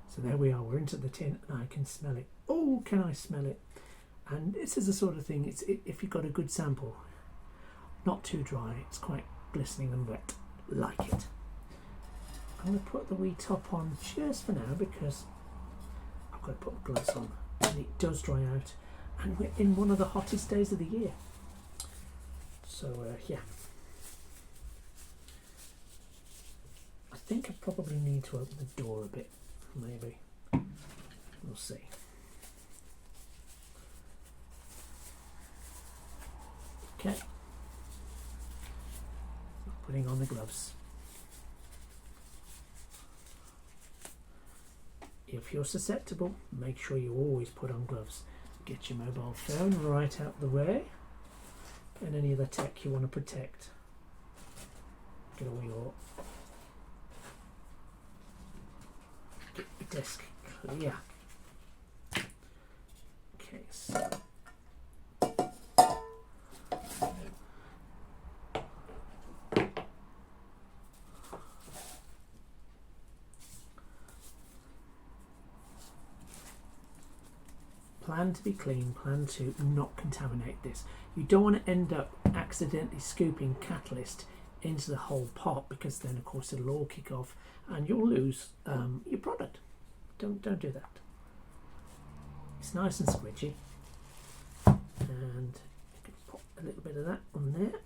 So there we are, we're into the tin and I can smell it. Oh, can I smell it? And this is the sort of thing, if you've got a good sample, not too dry, it's quite glistening and wet, like it. I'm going to put the wee top on just for now because I've got to put the gloves on and it does dry out, and we're in one of the hottest days of the year. So yeah, I think I probably need to open the door a bit, maybe. We'll see. Okay, putting on the gloves. If you're susceptible, make sure you always put on gloves. Get your mobile phone right out the way, and any other tech you want to protect. Get all your desk clear. Okay, so plan to be clean, plan to not contaminate this. You don't want to end up accidentally scooping catalyst into the whole pot, because then of course it'll all kick off and you'll lose your product. Don't do that. It's nice and squidgy, and you can pop a little bit of that on there.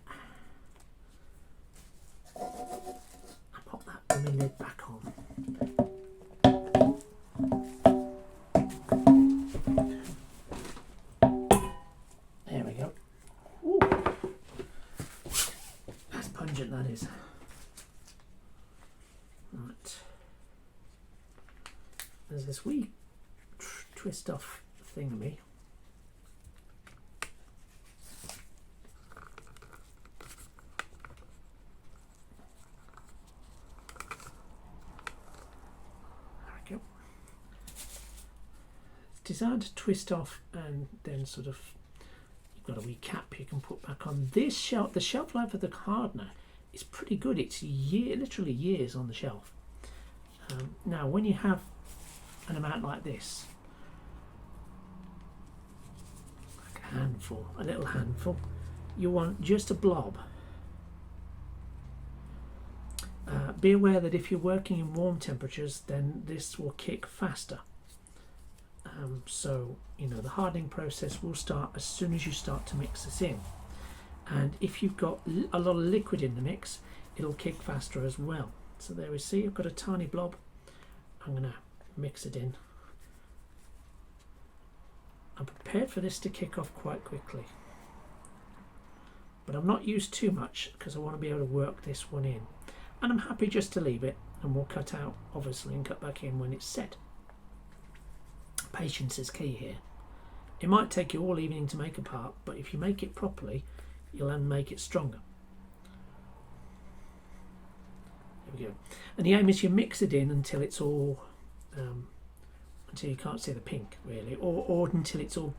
And pop that lid back on. There we go. Ooh. That's pungent, that is. Right. There's this wee twist off thingamy. There we go. It's designed to twist off and then sort of, you've got a wee cap you can put back on. This shelf, the shelf life of the hardener is pretty good. It's literally years on the shelf. Now when you have an amount like this, like a handful, a little handful, you want just a blob. Be aware that if you're working in warm temperatures, then this will kick faster. So you know the hardening process will start as soon as you start to mix this in, and if you've got a lot of liquid in the mix, it'll kick faster as well. So there we see, I've got a tiny blob. I'm going to mix it in. I'm prepared for this to kick off quite quickly, but I'm not used too much because I want to be able to work this one in, and I'm happy just to leave it, and we'll cut out obviously and cut back in when it's set. Patience is key here. It might take you all evening to make a part, but if you make it properly, you'll then make it stronger. There we go. And the aim is you mix it in until it's all, until you can't see the pink really, or until it's all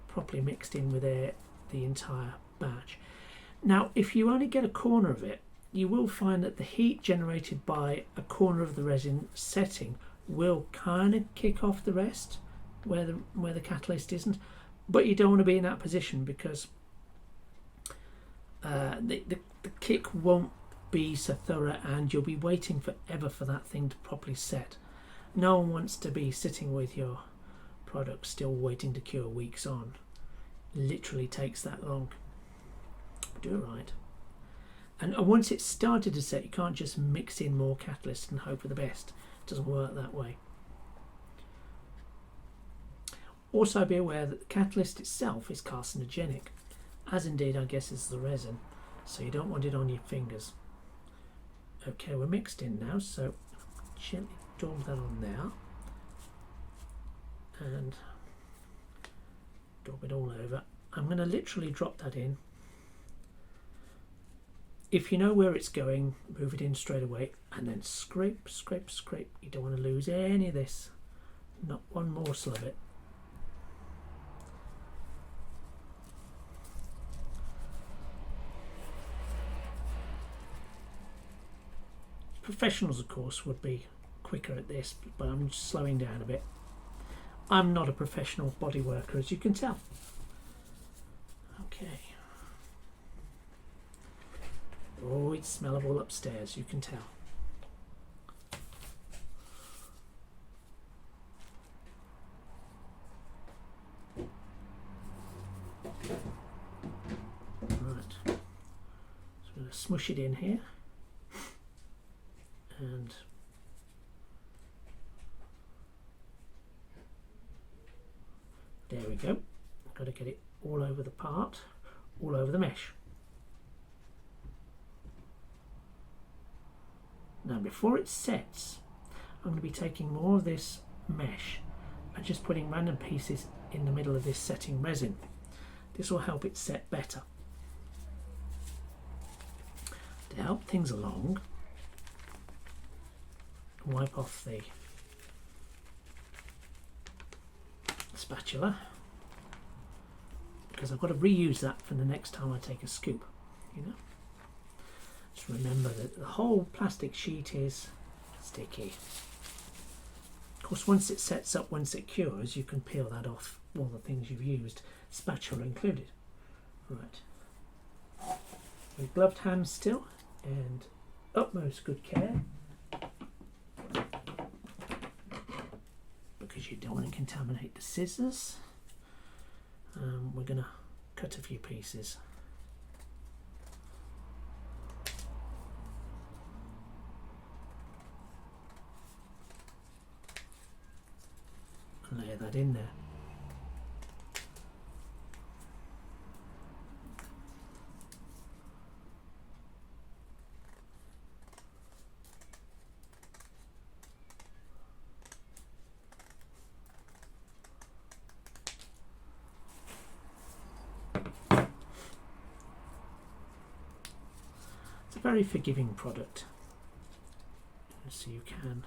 properly mixed in with the entire batch. Now, if you only get a corner of it, you will find that the heat generated by a corner of the resin setting will kind of kick off the rest where the catalyst isn't, but you don't want to be in that position because the kick won't be so thorough and you'll be waiting forever for that thing to properly set. No one wants to be sitting with your product still waiting to cure weeks on. Literally takes that long. Do it right. And once it's started to set, you can't just mix in more catalyst and hope for the best. It doesn't work that way. Also be aware that the catalyst itself is carcinogenic, as indeed I guess is the resin, so you don't want it on your fingers. Okay, we're mixed in now, so gently daub that on there and daub it all over. I'm going to literally drop that in. If you know where it's going, move it in straight away and then scrape, scrape, scrape. You don't want to lose any of this, not one morsel of it. Professionals, of course, would be quicker at this, but I'm slowing down a bit. I'm not a professional body worker, as you can tell. Okay. Oh, it's smellable upstairs, you can tell. Right. So I'm going to smush it in here. And there we go. I've got to get it all over the part, all over the mesh. Now before it sets, I'm going to be taking more of this mesh and just putting random pieces in the middle of this setting resin. This will help it set better. To help things along, wipe off the spatula, because I've got to reuse that for the next time I take a scoop, you know. Just remember that the whole plastic sheet is sticky. Of course, once it sets up, once it cures, you can peel that off all the things you've used, spatula included. Right. With gloved hands still, and utmost good care, because you don't want to contaminate the scissors. We're going to cut a few pieces. Lay that in there. It's a very forgiving product, so you can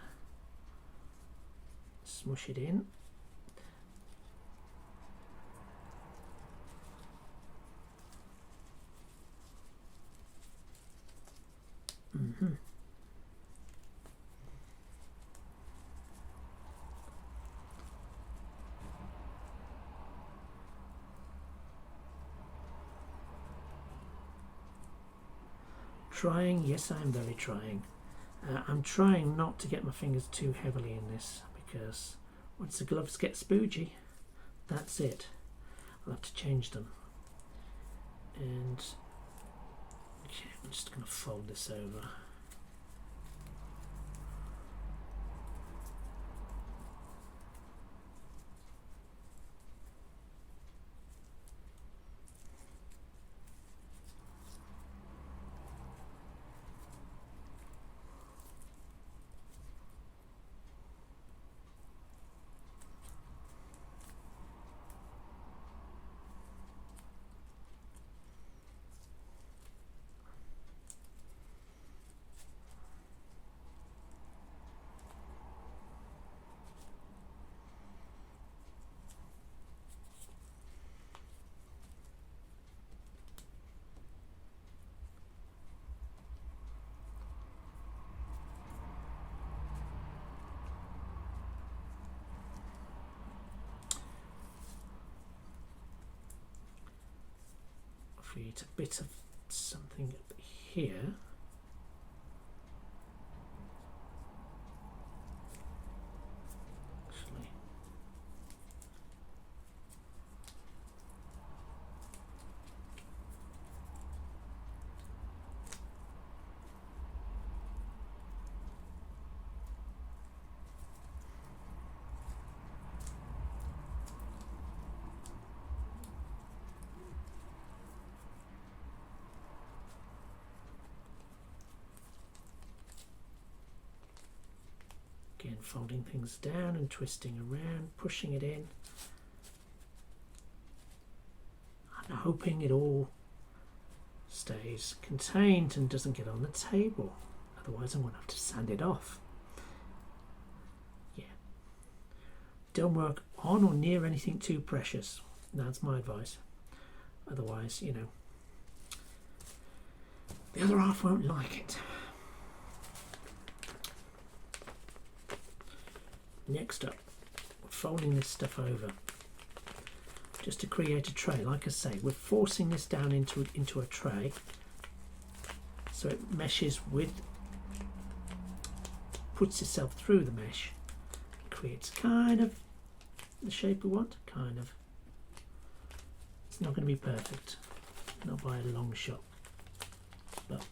smush it in. Trying, yes, I am very trying. I'm trying not to get my fingers too heavily in this, because once the gloves get spoogey, that's it. I'll have to change them. And okay, I'm just going to fold this over. Create a bit of something up here. Actually, again, folding things down and twisting around, pushing it in. I'm hoping it all stays contained and doesn't get on the table. Otherwise I'm going to have to sand it off. Yeah. Don't work on or near anything too precious. That's my advice. Otherwise, you know, the other half won't like it. Next up, we're folding this stuff over just to create a tray. Like I say, we're forcing this down into a tray so it meshes with, puts itself through the mesh, creates kind of the shape we want, kind of. It's not going to be perfect, not by a long shot, but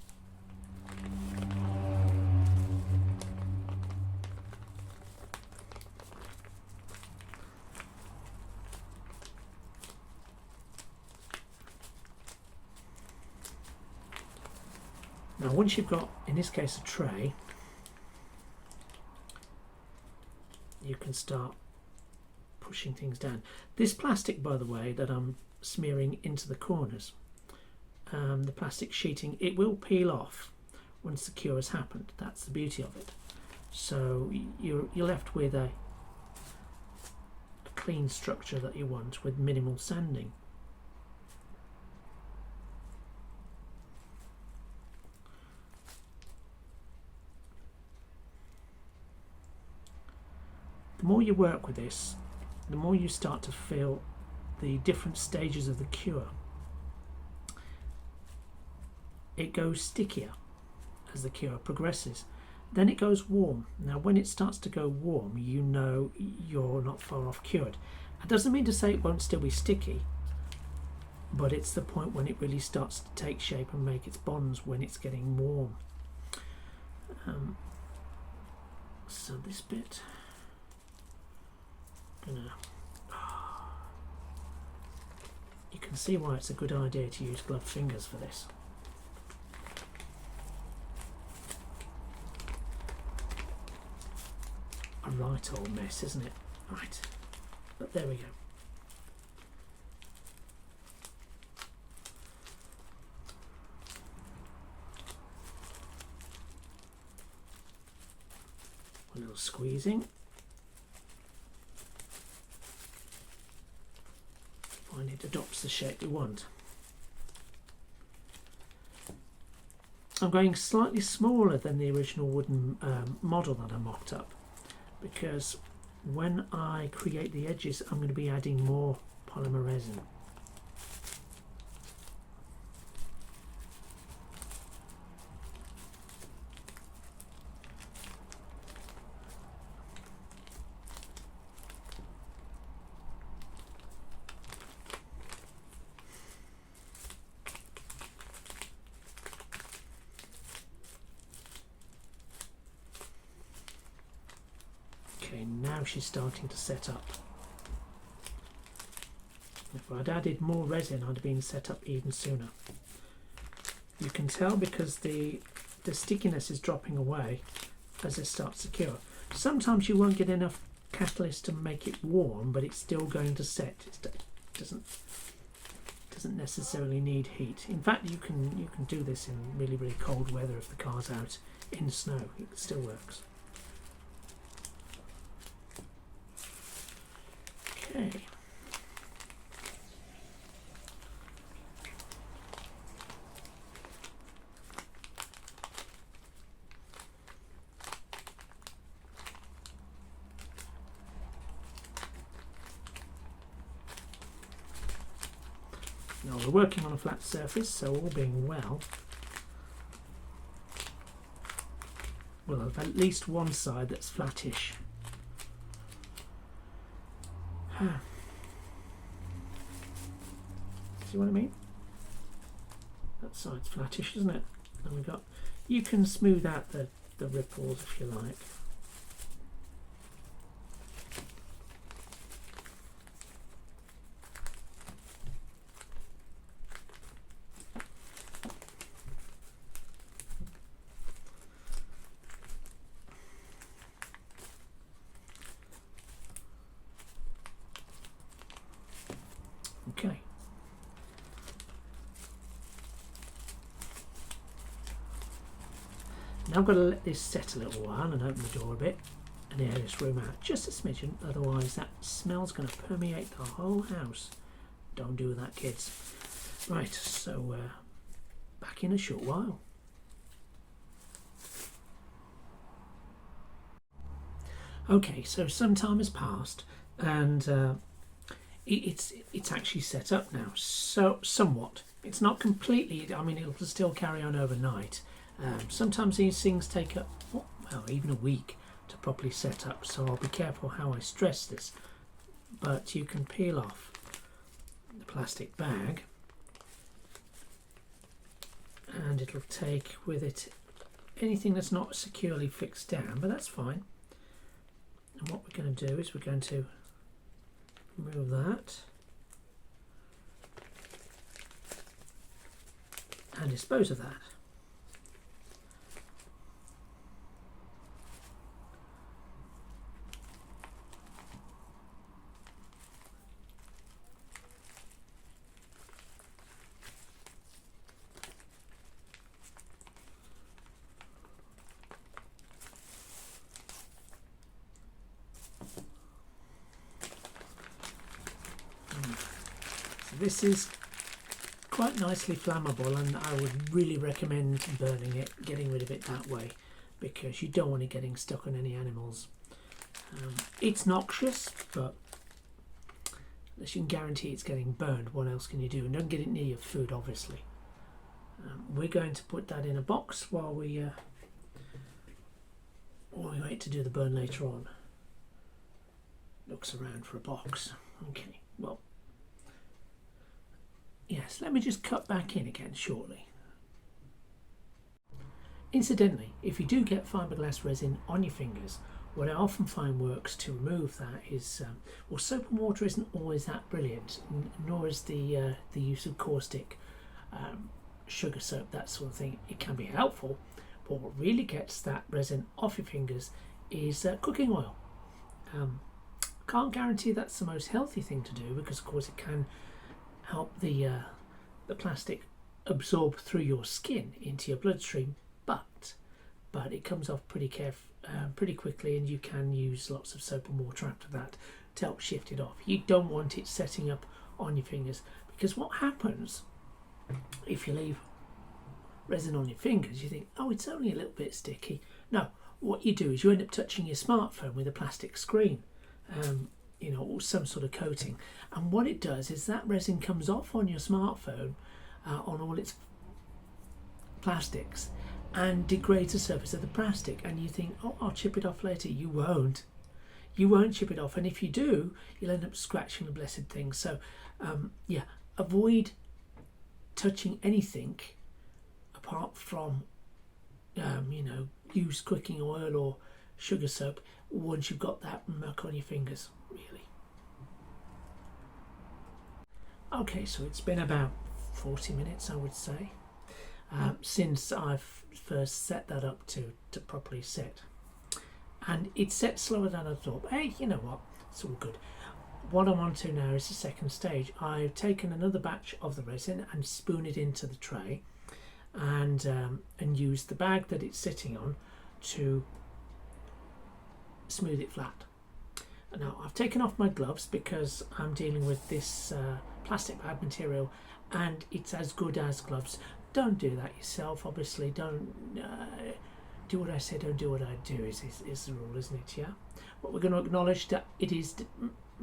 now once you've got, in this case, a tray, you can start pushing things down. This plastic, by the way, that I'm smearing into the corners, the plastic sheeting, it will peel off once the cure has happened. That's the beauty of it. So you're left with a clean structure that you want with minimal sanding. The more you work with this, the more you start to feel the different stages of the cure. It goes stickier as the cure progresses. Then it goes warm. Now when it starts to go warm, you know you're not far off cured. That doesn't mean to say it won't still be sticky, but it's the point when it really starts to take shape and make its bonds when it's getting warm. So this bit, you can see why it's a good idea to use gloved fingers for this. A right old mess, isn't it? Right, but there we go. A little squeezing. Find it adopts the shape we want. I'm going slightly smaller than the original wooden model that I mocked up, because when I create the edges I'm going to be adding more polymer resin. Okay, now she's starting to set up. If I'd added more resin, I'd have been set up even sooner. You can tell because the stickiness is dropping away as it starts to cure. Sometimes you won't get enough catalyst to make it warm, but it's still going to set. It doesn't necessarily need heat. In fact, you can do this in really, really cold weather if the car's out in snow. It still works. Okay. Now we're working on a flat surface, so all being well, we'll have at least one side that's flattish. See what I mean? That side's flattish, isn't it? And we've got, you can smooth out the ripples if you like. Okay. Now I've got to let this set a little while and open the door a bit and air this room out just a smidgen, otherwise that smell's going to permeate the whole house. Don't do that, kids. Right, so back in a short while. Okay, so some time has passed, and it's actually set up now. So somewhat, it's not completely. I mean, it'll still carry on overnight. Sometimes these things take up well even a week to properly set up. So I'll be careful how I stress this. But you can peel off the plastic bag, and it'll take with it anything that's not securely fixed down, but that's fine. And what we're going to do is we're going to remove that and dispose of that. So this is quite nicely flammable, and I would really recommend burning it, getting rid of it that way, because you don't want it getting stuck on any animals. It's noxious, but unless you can guarantee it's getting burned, what else can you do? And don't get it near your food, obviously. We're going to put that in a box while we wait to do the burn later on. Looks around for a box. Okay, well, yes, let me just cut back in again shortly. Incidentally, if you do get fiberglass resin on your fingers, what I often find works to remove that is, well, soap and water isn't always that brilliant, nor is the use of caustic sugar soap, that sort of thing. It can be helpful, but what really gets that resin off your fingers is cooking oil. Can't guarantee that's the most healthy thing to do, because of course it can help the plastic absorb through your skin into your bloodstream, but it comes off pretty quickly, and you can use lots of soap and water after that to help shift it off. You don't want it setting up on your fingers, because what happens if you leave resin on your fingers, you think, oh, it's only a little bit sticky. No, what you do is you end up touching your smartphone with a plastic screen, or some sort of coating, and what it does is that resin comes off on your smartphone, on all its plastics, and degrades the surface of the plastic, and you think, oh, I'll chip it off later. You won't chip it off, and if you do, you'll end up scratching the blessed thing. So avoid touching anything apart from use cooking oil or sugar soap once you've got that muck on your fingers, really. Okay, so it's been about 40 minutes, I would say, since I've first set that up to properly set, and it's set slower than I thought. Hey, you know what, it's all good. What I'm on to now is the second stage. I've taken another batch of the resin and spoon it into the tray, and used the bag that it's sitting on to smooth it flat. Now I've taken off my gloves because I'm dealing with this plastic bag material, and it's as good as gloves. Don't do that yourself, obviously. Don't do what I say, don't do what I do is the rule, isn't it? Yeah, but we're going to acknowledge that it is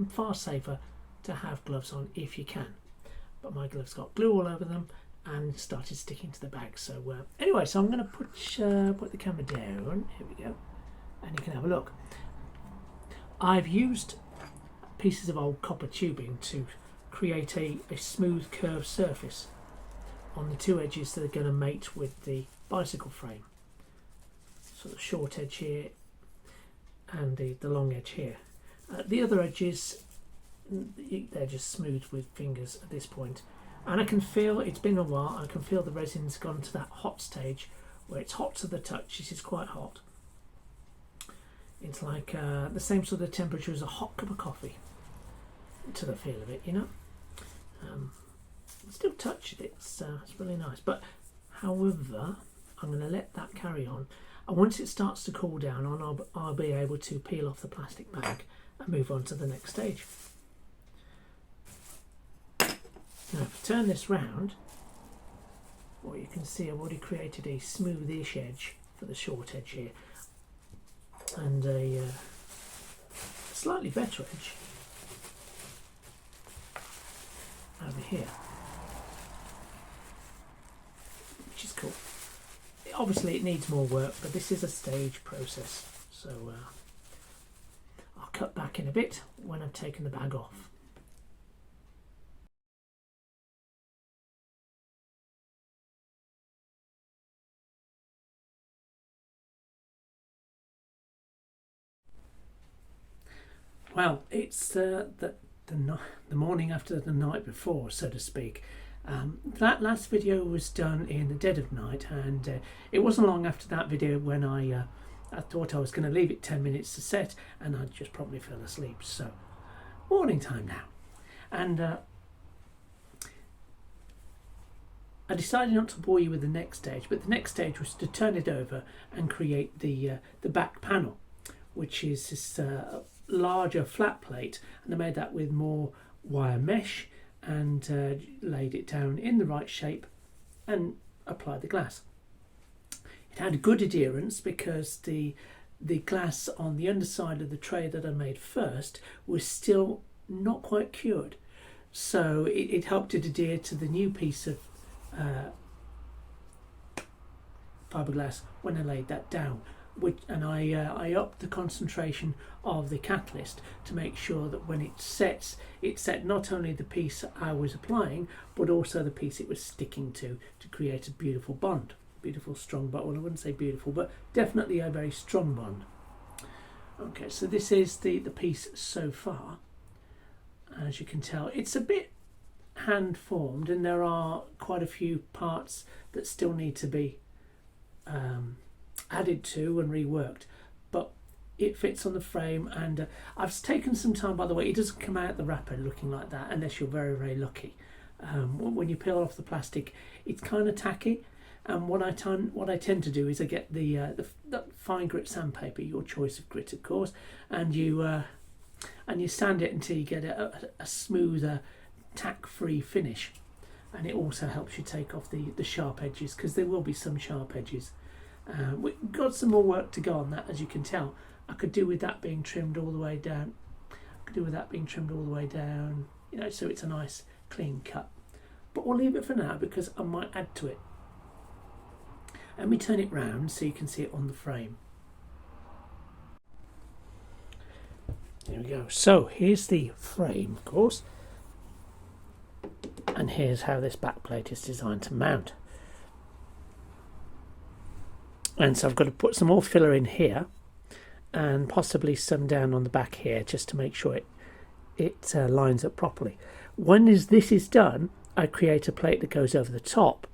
far safer to have gloves on if you can, but my gloves got glue all over them and started sticking to the bag. So anyway, so I'm going to put the camera down. Here we go, and you can have a look. I've used pieces of old copper tubing to create a smooth curved surface on the two edges that are going to mate with the bicycle frame. So the short edge here and the long edge here. The other edges, they're just smooth with fingers at this point. And I can feel, it's been a while, I can feel the resin's gone to that hot stage where it's hot to the touch. This is quite hot. It's like the same sort of temperature as a hot cup of coffee to the feel of it, you know. Still touch it, it's really nice. But however, I'm going to let that carry on. And once it starts to cool down, I'll be able to peel off the plastic bag and move on to the next stage. Now, if I turn this round, what you can see, I've already created a smoothish edge for the short edge here, and a slightly better edge over here, which is cool. Obviously it needs more work, but this is a stage process, so I'll cut back in a bit when I've taken the bag off. Well, it's the morning after the night before, so to speak. That last video was done in the dead of night, and it wasn't long after that video when I thought I was going to leave it 10 minutes to set, and I just probably fell asleep. So, morning time now, and I decided not to bore you with the next stage, but the next stage was to turn it over and create the back panel, which is this larger flat plate, and I made that with more wire mesh and laid it down in the right shape and applied the glass. It had good adherence because the glass on the underside of the tray that I made first was still not quite cured, so it helped it adhere to the new piece of fiberglass when I laid that down. And I upped the concentration of the catalyst to make sure that when it sets, it set not only the piece I was applying, but also the piece it was sticking to create a beautiful bond, beautiful strong bond. Well, I wouldn't say beautiful, but definitely a very strong bond. Okay, so this is the piece so far. As you can tell, it's a bit hand formed, and there are quite a few parts that still need to be added to and reworked, but it fits on the frame. And I've taken some time, by the way. It doesn't come out the wrapper looking like that unless you're very, very lucky. When you peel off the plastic, it's kind of tacky, and what I tend to do is I get the fine grit sandpaper, your choice of grit of course, and you sand it until you get a smoother, tack-free finish. And it also helps you take off the sharp edges, because there will be some sharp edges. We've got some more work to go on that, as you can tell. I could do with that being trimmed all the way down. You know, so it's a nice clean cut. But we'll leave it for now because I might add to it. Let me turn it round so you can see it on the frame. There we go. So here's the frame, of course. And here's how this back plate is designed to mount. And so I've got to put some more filler in here and possibly some down on the back here just to make sure it lines up properly. When this is done, I create a plate that goes over the top,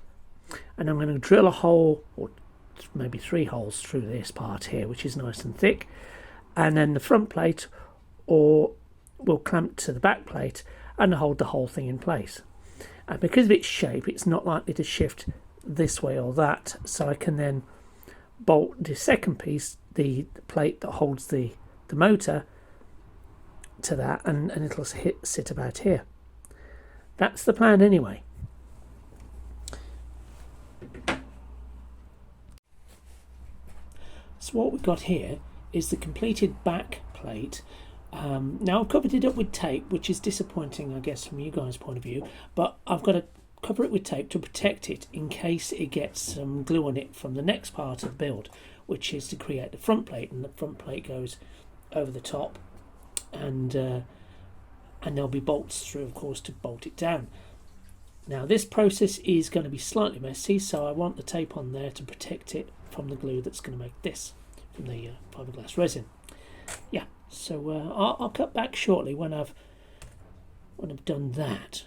and I'm going to drill a hole, or maybe 3 holes through this part here, which is nice and thick, and then the front plate will clamp to the back plate and hold the whole thing in place. And because of its shape, it's not likely to shift this way or that, so I can then bolt the second piece, the plate that holds the motor, to that, and it'll sit about here. That's the plan anyway. So what we've got here is the completed back plate. Now I've covered it up with tape, which is disappointing, I guess, from you guys' point of view, but I've got to cover it with tape to protect it in case it gets some glue on it from the next part of the build, which is to create the front plate. And the front plate goes over the top, and there'll be bolts through, of course, to bolt it down. Now this process is going to be slightly messy, so I want the tape on there to protect it from the glue that's going to make this from the fiberglass resin. Yeah, so I'll cut back shortly when I've done that.